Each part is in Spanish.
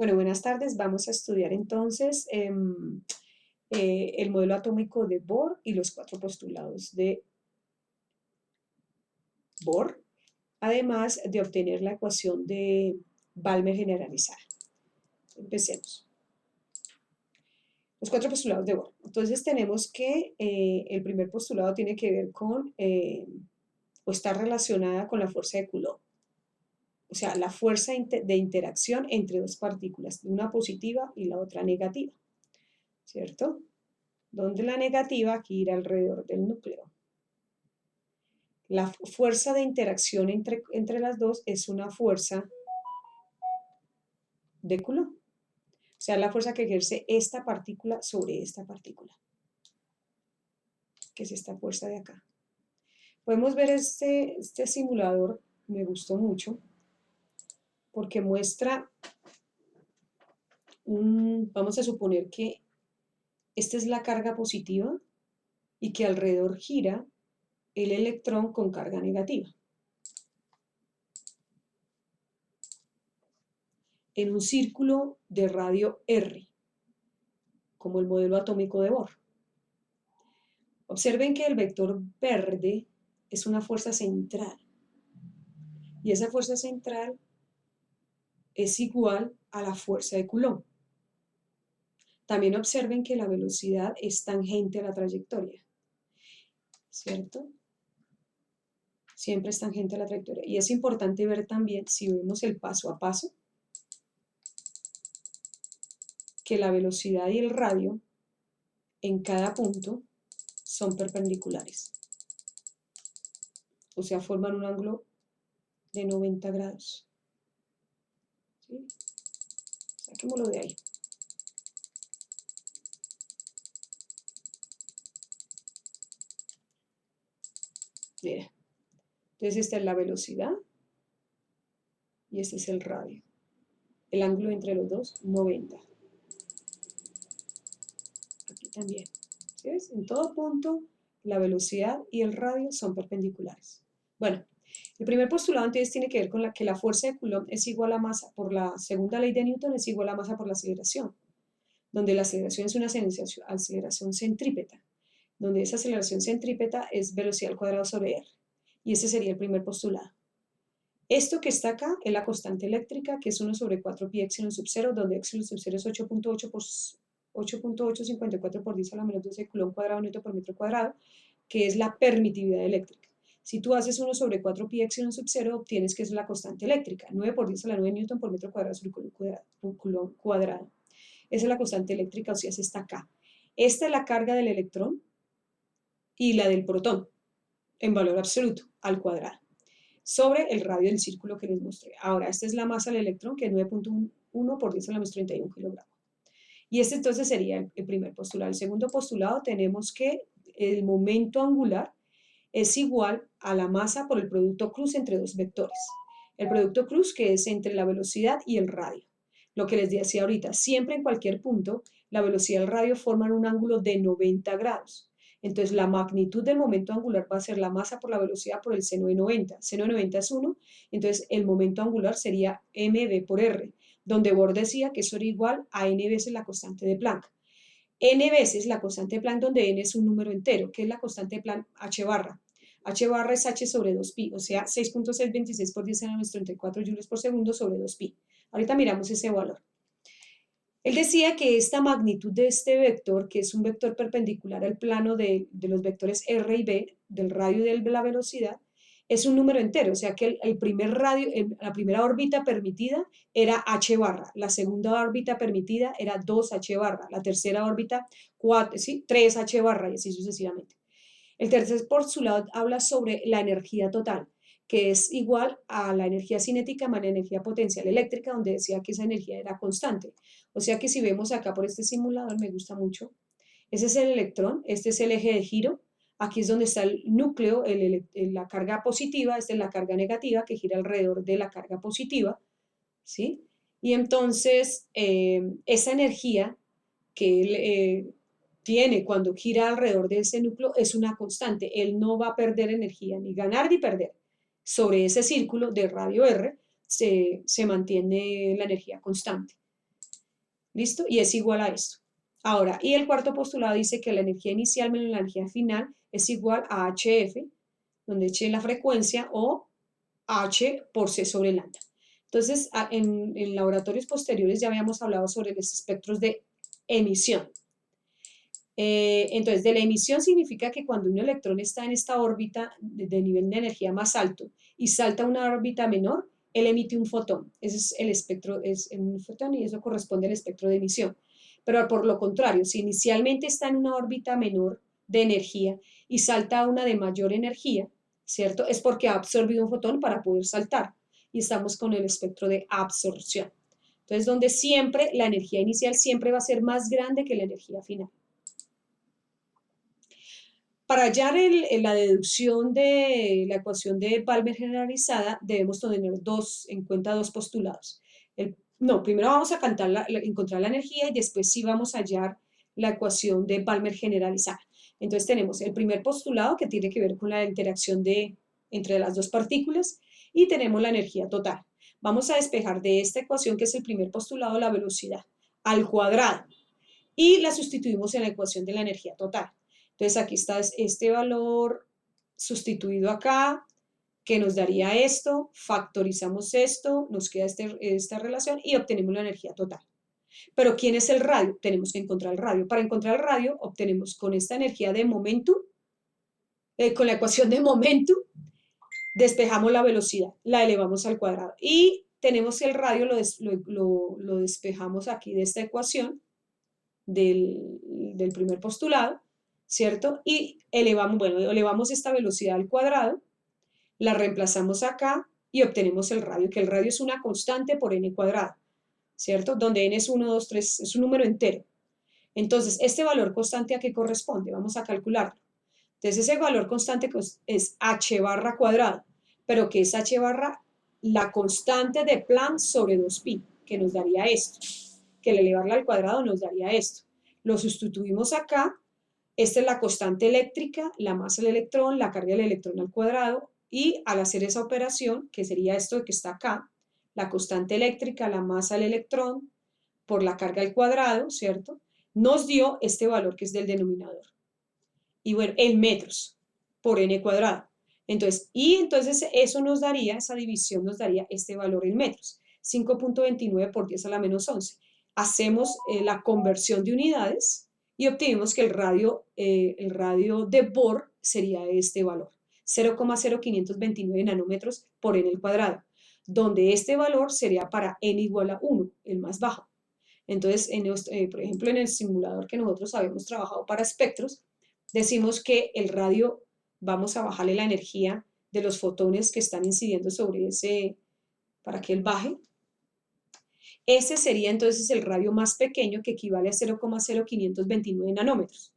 Bueno, buenas tardes. Vamos a estudiar entonces el modelo atómico de Bohr y los cuatro postulados de Bohr, además de obtener la ecuación de Balmer generalizada. Empecemos. Los cuatro postulados de Bohr. Entonces tenemos que el primer postulado tiene que ver con, o está relacionada con la fuerza de Coulomb. O sea, la fuerza de interacción entre dos partículas, una positiva y la otra negativa, ¿cierto? Donde la negativa gira alrededor del núcleo. La fuerza de interacción entre las dos es una fuerza de Coulomb. O sea, la fuerza que ejerce esta partícula sobre esta partícula, que es esta fuerza de acá. Podemos ver este simulador, me gustó mucho, porque muestra vamos a suponer que esta es la carga positiva y que alrededor gira el electrón con carga negativa. En un círculo de radio R, como el modelo atómico de Bohr. Observen que el vector verde es una fuerza central, y esa fuerza central es igual a la fuerza de Coulomb. También observen que la velocidad es tangente a la trayectoria, ¿cierto? Siempre es tangente a la trayectoria. Y es importante ver también, si vemos el paso a paso, que la velocidad y el radio en cada punto son perpendiculares. O sea, forman un ángulo de 90 grados. ¿Sí? Saquémoslo de ahí. Mira. Entonces esta es la velocidad y este es el radio. El ángulo entre los dos, 90. Aquí también. ¿Sí ves? En todo punto, la velocidad y el radio son perpendiculares. Bueno, el primer postulado entonces tiene que ver con que la fuerza de Coulomb es igual a masa, por la segunda ley de Newton, es igual a masa por la aceleración, donde la aceleración es una aceleración centrípeta, donde esa aceleración centrípeta es velocidad al cuadrado sobre r. Y ese sería el primer postulado. Esto que está acá es la constante eléctrica, que es 1 sobre 4 pi epsilon sub 0, donde epsilon sub 0 es 8.8 por 8.854 por 10 a la menos 12 Coulomb cuadrado newton por metro cuadrado, que es la permitividad eléctrica. Si tú haces 1 sobre 4 pi epsilon sub 0, obtienes que es la constante eléctrica, 9 por 10 a la 9 newton por metro cuadrado sobre Coulomb cuadrado. Esa es la constante eléctrica, o sea, está acá. Esta es la carga del electrón y la del protón, en valor absoluto, al cuadrado, sobre el radio del círculo que les mostré. Ahora, esta es la masa del electrón, que es 9.1 por 10 a la menos 31 kilogramos. Y este entonces sería el primer postulado. El segundo postulado tenemos que el momento angular es igual a la masa por el producto cruz entre dos vectores. El producto cruz que es entre la velocidad y el radio. Lo que les decía ahorita, siempre en cualquier punto, la velocidad y el radio forman un ángulo de 90 grados. Entonces, la magnitud del momento angular va a ser la masa por la velocidad por el seno de 90. Seno de 90 es 1, entonces el momento angular sería mv por r, donde Bohr decía que eso era igual a n veces la constante de Planck. N veces la constante de Planck, donde n es un número entero, que es la constante de Planck h barra. H barra es h sobre 2pi, o sea, 6.626 por 10 a la menos 34 joules por segundo sobre 2pi. Ahorita miramos ese valor. Él decía que esta magnitud de este vector, que es un vector perpendicular al plano de los vectores r y b, del radio y de la velocidad, es un número entero, o sea que el primer radio, la primera órbita permitida era h barra, la segunda órbita permitida era 2h barra, la tercera órbita 3h barra y así sucesivamente. El tercer postulado habla sobre la energía total, que es igual a la energía cinética más la energía potencial eléctrica, donde decía que esa energía era constante. O sea que si vemos acá por este simulador, me gusta mucho, ese es el electrón, este es el eje de giro, aquí es donde está el núcleo, la carga positiva, esta es la carga negativa que gira alrededor de la carga positiva, ¿sí? Y entonces, esa energía que él tiene cuando gira alrededor de ese núcleo es una constante, él no va a perder energía, ni ganar ni perder. Sobre ese círculo de radio R se mantiene la energía constante. ¿Listo? Y es igual a esto. Ahora, y el cuarto postulado dice que la energía inicial menos la energía final es igual a HF, donde H es la frecuencia, o H por C sobre lambda. Entonces, en laboratorios posteriores ya habíamos hablado sobre los espectros de emisión. Entonces, de la emisión significa que cuando un electrón está en esta órbita de nivel de energía más alto y salta a una órbita menor, él emite un fotón. Ese es el espectro, es un fotón y eso corresponde al espectro de emisión. Pero por lo contrario, si inicialmente está en una órbita menor de energía y salta a una de mayor energía, ¿cierto? Es porque ha absorbido un fotón para poder saltar. Y estamos con el espectro de absorción. Entonces, donde siempre la energía inicial siempre va a ser más grande que la energía final. Para hallar la deducción de la ecuación de Balmer generalizada, debemos tener en cuenta dos postulados. Primero vamos a encontrar la energía y después sí vamos a hallar la ecuación de Balmer generalizada. Entonces tenemos el primer postulado que tiene que ver con la interacción entre las dos partículas y tenemos la energía total. Vamos a despejar de esta ecuación, que es el primer postulado, la velocidad al cuadrado y la sustituimos en la ecuación de la energía total. Entonces aquí está este valor sustituido acá, que nos daría esto, factorizamos esto, nos queda esta relación y obtenemos la energía total. Pero ¿quién es el radio? Tenemos que encontrar el radio. Para encontrar el radio obtenemos con esta energía de momentum, con la ecuación de momentum, despejamos la velocidad, la elevamos al cuadrado. Y tenemos el radio, lo despejamos aquí de esta ecuación del primer postulado, ¿cierto? Y elevamos esta velocidad al cuadrado, la reemplazamos acá y obtenemos el radio, que el radio es una constante por n cuadrado, ¿cierto? Donde n es 1, 2, 3, es un número entero. Entonces, ¿este valor constante a qué corresponde? Vamos a calcularlo. Entonces, ese valor constante es h barra cuadrado, pero ¿qué es h barra? La constante de Planck sobre 2pi, que nos daría esto, que al elevarla al cuadrado nos daría esto. Lo sustituimos acá, esta es la constante eléctrica, la masa del electrón, la carga del electrón al cuadrado, y al hacer esa operación, que sería esto que está acá, la constante eléctrica, la masa del electrón, por la carga al cuadrado, ¿cierto? Nos dio este valor que es del denominador. Y bueno, en metros por n cuadrado. Entonces eso nos daría, esa división nos daría este valor en metros, 5.29 por 10 a la menos 11. Hacemos la conversión de unidades y obtenemos que el radio de Bohr sería este valor, 0,0529 nanómetros por n al cuadrado, donde este valor sería para n igual a 1, el más bajo. Entonces, por ejemplo, en el simulador que nosotros habíamos trabajado para espectros, decimos que el radio, vamos a bajarle la energía de los fotones que están incidiendo sobre ese, para que él baje. Ese sería entonces el radio más pequeño, que equivale a 0,0529 nanómetros.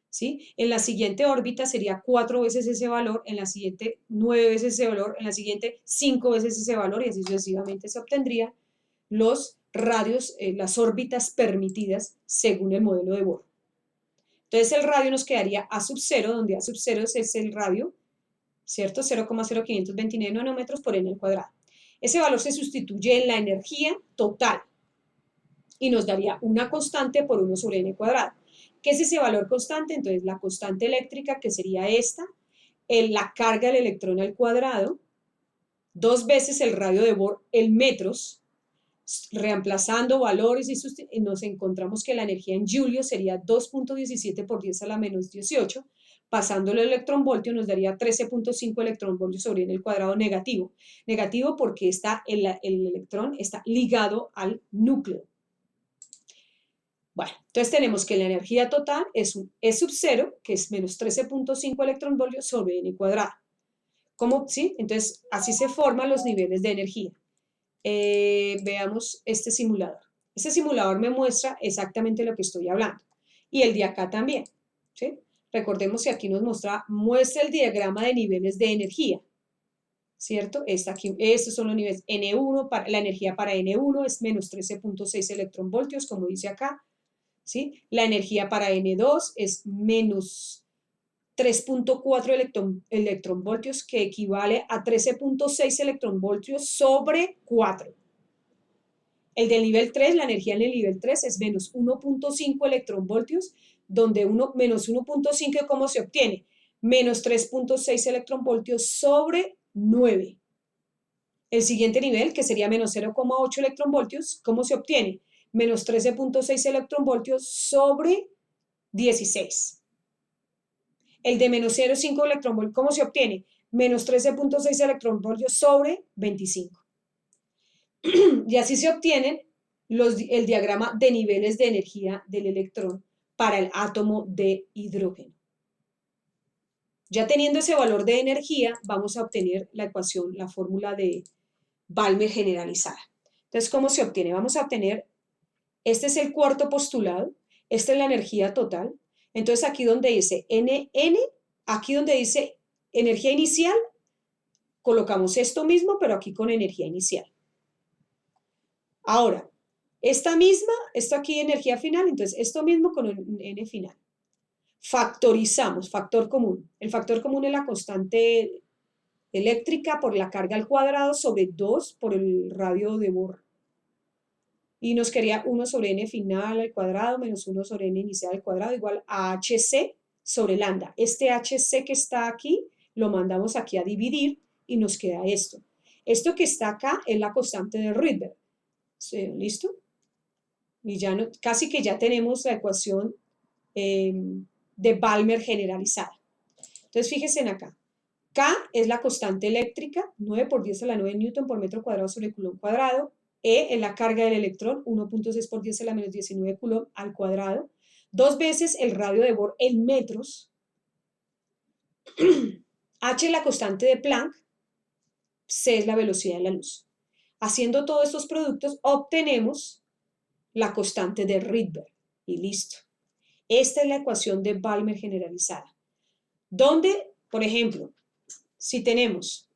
¿Sí? En la siguiente órbita sería 4 veces ese valor, en la siguiente 9 veces ese valor, en la siguiente 5 veces ese valor, y así sucesivamente se obtendría los radios, las órbitas permitidas según el modelo de Bohr. Entonces el radio nos quedaría A sub 0, donde A sub 0 es el radio, ¿cierto? 0,0529 nanómetros por n al cuadrado. Ese valor se sustituye en la energía total y nos daría una constante por 1 sobre n cuadrado. ¿Qué es ese valor constante? Entonces la constante eléctrica, que sería esta, la carga del electrón al cuadrado, 2 veces el radio de Bohr en metros, reemplazando valores y nos encontramos que la energía en julio sería 2.17 por 10 a la menos 18, pasando el electronvoltio nos daría 13.5 electronvoltios sobre n al cuadrado negativo. Negativo porque el electrón está ligado al núcleo. Bueno, entonces tenemos que la energía total es un E sub 0, que es menos 13.5 electronvoltios sobre n cuadrado. ¿Cómo? ¿Sí? Entonces, así se forman los niveles de energía. Veamos este simulador. Este simulador me muestra exactamente lo que estoy hablando. Y el de acá también. ¿Sí? Recordemos que aquí muestra el diagrama de niveles de energía. ¿Cierto? Estos son los niveles N1, la energía para N1 es menos 13.6 electronvoltios, como dice acá. ¿Sí? La energía para N2 es menos 3.4 electronvoltios, que equivale a 13.6 electronvoltios sobre 4. El del nivel 3, la energía en el nivel 3 es menos 1.5 electronvoltios, donde menos 1.5, ¿cómo se obtiene? Menos 3.6 electronvoltios sobre 9. El siguiente nivel, que sería menos 0,8 electronvoltios, ¿cómo se obtiene? Menos 13.6 electronvoltios sobre 16. El de menos 0,5 electronvoltios, ¿cómo se obtiene? Menos 13.6 electronvoltios sobre 25. Y así se obtienen el diagrama de niveles de energía del electrón para el átomo de hidrógeno. Ya teniendo ese valor de energía, vamos a obtener la ecuación, la fórmula de Balmer generalizada. Entonces, ¿cómo se obtiene? Vamos a obtener, este es el cuarto postulado, esta es la energía total. Entonces, aquí donde dice NN, aquí donde dice energía inicial, colocamos esto mismo, pero aquí con energía inicial. Ahora, esta misma, esto aquí energía final, entonces esto mismo con N final. Factorizamos, factor común. El factor común es la constante eléctrica por la carga al cuadrado sobre 2 por el radio de Bohr. Y nos quedaría 1 sobre N final al cuadrado menos 1 sobre N inicial al cuadrado igual a HC sobre lambda. Este HC que está aquí lo mandamos aquí a dividir y nos queda esto. Esto que está acá es la constante de Rydberg. ¿Listo? Y ya no, casi que ya tenemos la ecuación de Balmer generalizada. Entonces, fíjense en acá. K es la constante eléctrica, 9 por 10 a la 9 newton por metro cuadrado sobre coulomb cuadrado. E es la carga del electrón, 1.6 por 10 a la menos 19 coulomb al cuadrado. 2 veces el radio de Bohr en metros. H es la constante de Planck. C es la velocidad de la luz. Haciendo todos estos productos, obtenemos la constante de Rydberg. Y listo. Esta es la ecuación de Balmer generalizada. Donde, por ejemplo, si tenemos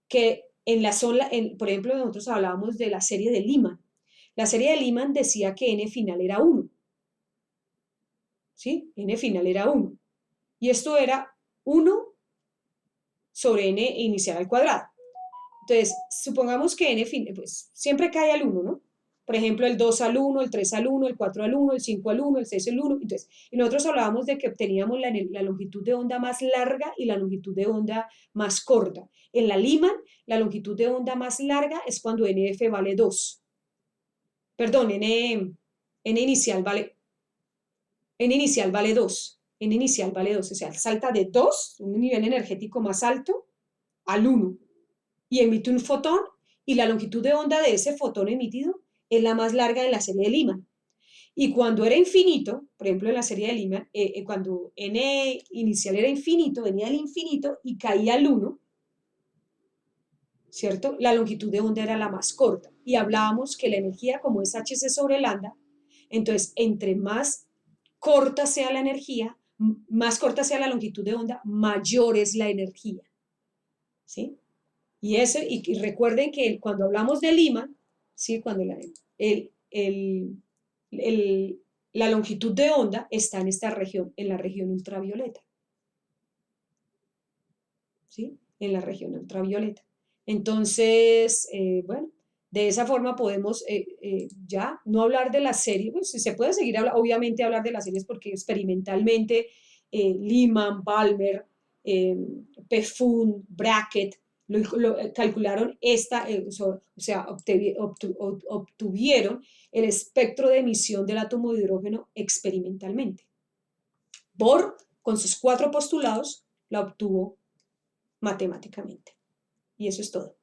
que en la zona, por ejemplo, nosotros hablábamos de la serie de Lyman. La serie de Lyman decía que n final era 1. ¿Sí? N final era 1. Y esto era 1 sobre n inicial al cuadrado. Entonces, supongamos que n final, pues siempre cae al 1, ¿no? Por ejemplo, el 2 al 1, el 3 al 1, el 4 al 1, el 5 al 1, el 6 al 1. Entonces, y nosotros hablábamos de que obteníamos la longitud de onda más larga y la longitud de onda más corta. En la Lyman, la longitud de onda más larga es cuando NF vale 2. Perdón, N inicial vale 2. N inicial vale 2. O sea, salta de 2, un nivel energético más alto, al 1. Y emite un fotón y la longitud de onda de ese fotón emitido es la más larga de la serie de Lyman. Y cuando era infinito, por ejemplo en la serie de Lyman, cuando n inicial era infinito, venía al infinito y caía al 1, ¿cierto? La longitud de onda era la más corta. Y hablábamos que la energía, como es hc sobre lambda, entonces entre más corta sea la energía, más corta sea la longitud de onda, mayor es la energía. ¿Sí? Y recuerden que cuando hablamos de Lyman, ¿sí? Cuando la longitud de onda está en esta región, en la región ultravioleta. ¿Sí? En la región ultravioleta. Entonces, bueno, de esa forma podemos ya no hablar de la serie, pues se puede seguir obviamente hablar de las series porque experimentalmente Lyman, Balmer, Pefun, Brackett, calcularon obtuvieron el espectro de emisión del átomo de hidrógeno experimentalmente. Bohr, con sus 4 postulados, la obtuvo matemáticamente. Y eso es todo.